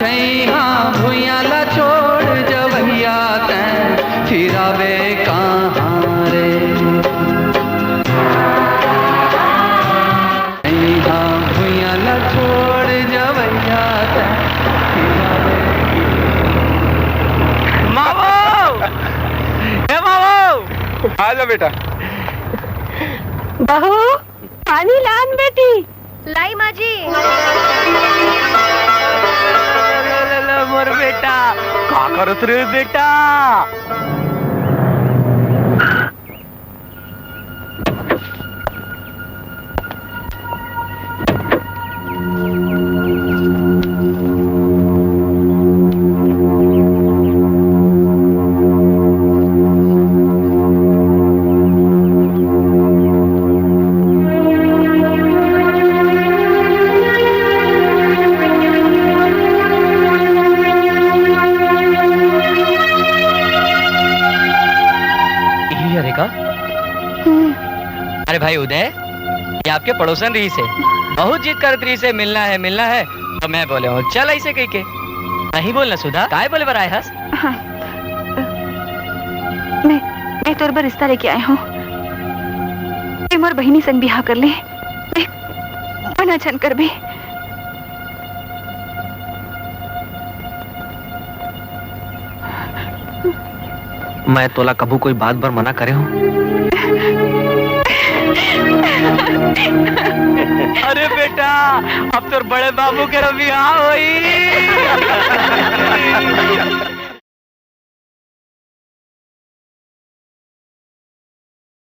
भुइयाला छोड़ जवैया तैं फिरावे कहाँ रे। भुइयाला छोड़ जवैया तैं फिरावे। मावो, हे मावो, आजा बेटा। बहू पानी लान बेटी। लाई माजी। मोर बेटा का करत रे बेटा। अरे भाई उदय, ये आपके पड़ोसन रही से बहुत जीत कर रही से मिलना है तो मैं बोले हूँ चल ऐसे कही के नहीं बोलना सुधा काय बोले बराए हस। हाँ। मैं तोर पर रिश्ता लेके आया हूँ। मोर बहिनी संग बिहा कर ले मना छन कर बे। मैं तोला कबू कोई बात पर मना करे हूँ। अरे बेटा अब तो बड़े बाबू के रबिया हुई।